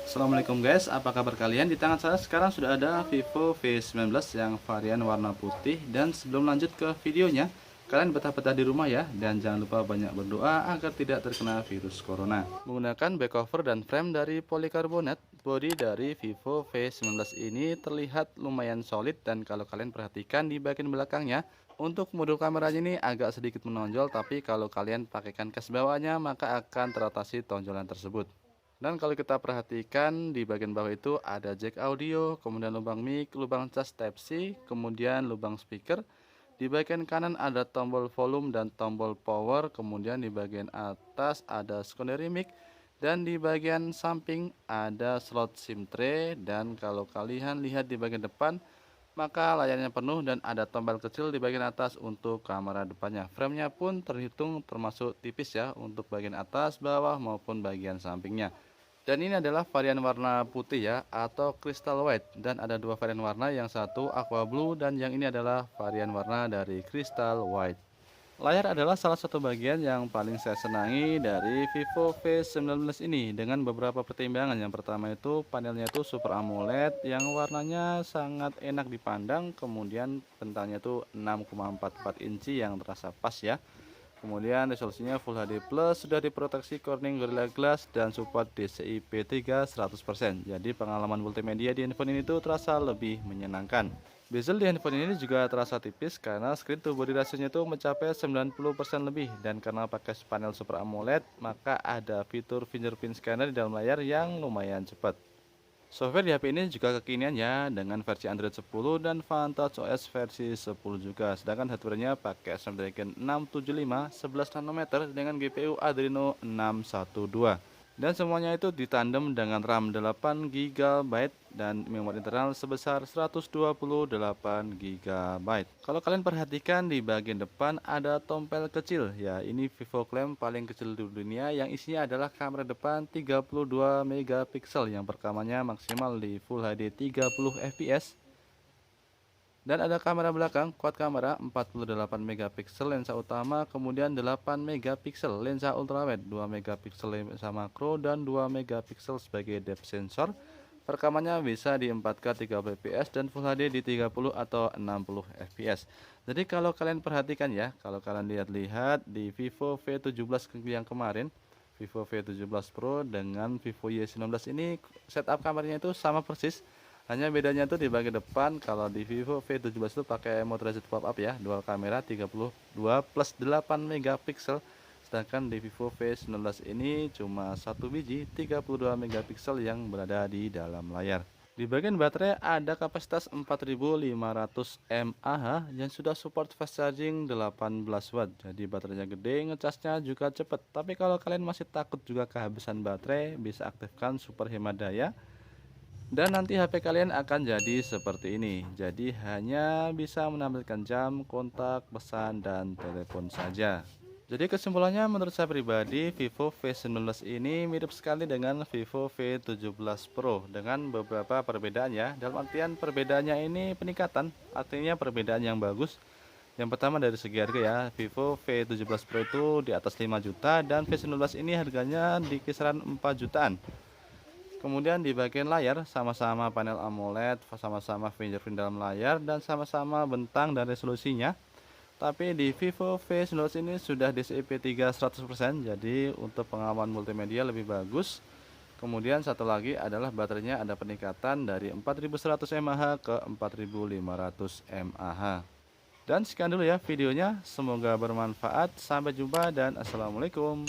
Assalamualaikum guys, apa kabar kalian? Di tangan saya sekarang sudah ada Vivo V19 yang varian warna putih. Dan sebelum lanjut ke videonya, kalian betah-betah di rumah ya. Dan jangan lupa banyak berdoa agar tidak terkena virus corona. Menggunakan back cover dan frame dari polikarbonat, bodi dari Vivo V19 ini terlihat lumayan solid. Dan kalau kalian perhatikan di bagian belakangnya, untuk modul kameranya ini agak sedikit menonjol. Tapi kalau kalian pakaikan case bawahnya, maka akan teratasi tonjolan tersebut. Dan kalau kita perhatikan di bagian bawah itu ada jack audio, kemudian lubang mic, lubang cas Type-C, kemudian lubang speaker. Di bagian kanan ada tombol volume dan tombol power, kemudian di bagian atas ada secondary mic, dan di bagian samping ada slot SIM tray. Dan kalau kalian lihat di bagian depan, maka layarnya penuh dan ada tombol kecil di bagian atas untuk kamera depannya. Framenya pun terhitung termasuk tipis ya untuk bagian atas, bawah maupun bagian sampingnya. Dan ini adalah varian warna putih ya, atau crystal white. Dan ada dua varian warna, yang satu aqua blue dan yang ini adalah varian warna dari crystal white. Layar adalah salah satu bagian yang paling saya senangi dari Vivo V19 ini, dengan beberapa pertimbangan. Yang pertama itu panelnya itu Super AMOLED yang warnanya sangat enak dipandang, kemudian bentangnya itu 6,44 inci yang terasa pas ya. Kemudian resolusinya Full HD Plus, sudah diproteksi Corning Gorilla Glass dan support DCI P3 100%. Jadi pengalaman multimedia di handphone ini tuh terasa lebih menyenangkan. Bezel di handphone ini juga terasa tipis karena screen to body ratio-nya tuh mencapai 90% lebih, dan karena pakai panel Super AMOLED, maka ada fitur fingerprint scanner di dalam layar yang lumayan cepat. Software di HP ini juga kekinian ya, dengan versi Android 10 dan Vantage OS versi 10 juga. Sedangkan hardware-nya pakai Snapdragon 675 11 nanometer dengan GPU Adreno 612. Dan semuanya itu ditandem dengan RAM 8 GB dan memori internal sebesar 128 GB. Kalau kalian perhatikan di bagian depan ada tompel kecil ya, ini Vivo klaim paling kecil di dunia, yang isinya adalah kamera depan 32 megapiksel yang perekamannya maksimal di Full HD 30 fps. Dan ada kamera belakang, quad kamera 48 megapiksel lensa utama, kemudian 8 megapiksel lensa ultrawide, 2 megapiksel lensa makro, dan 2 megapiksel sebagai depth sensor. Perekamannya bisa di 4K 30 fps dan Full HD di 30 atau 60 fps. Jadi kalau kalian perhatikan ya, kalau kalian lihat-lihat di Vivo V17 yang kemarin, Vivo V17 Pro dengan Vivo Y19 ini, setup kameranya itu sama persis. Hanya bedanya tuh di bagian depan, kalau di Vivo V17 itu pakai mode Razor pop-up ya, dual kamera 32 plus 8 megapiksel. Sedangkan di Vivo V19 ini cuma satu biji 32 megapiksel yang berada di dalam layar. Di bagian baterai ada kapasitas 4500 mAh yang sudah support fast charging 18 watt. Jadi baterainya gede, ngecasnya juga cepet. Tapi kalau kalian masih takut juga kehabisan baterai, bisa aktifkan super hemat daya. Dan nanti HP kalian akan jadi seperti ini. Jadi hanya bisa menampilkan jam, kontak, pesan, dan telepon saja. Jadi kesimpulannya, menurut saya pribadi, Vivo V19 ini mirip sekali dengan Vivo V17 Pro dengan beberapa perbedaan ya. Dalam artian perbedaannya ini peningkatan, artinya perbedaan yang bagus. Yang pertama dari segi harga ya, Vivo V17 Pro itu di atas 5 juta dan V19 ini harganya di kisaran 4 jutaan. Kemudian di bagian layar sama-sama panel AMOLED, sama-sama fingerprint dalam layar, dan sama-sama bentang dan resolusinya. Tapi di Vivo V19 ini sudah DCI P3 100%, jadi untuk pengalaman multimedia lebih bagus. Kemudian satu lagi adalah baterainya ada peningkatan dari 4100 mAh ke 4500 mAh. Dan sekian dulu ya videonya, semoga bermanfaat. Sampai jumpa dan assalamualaikum.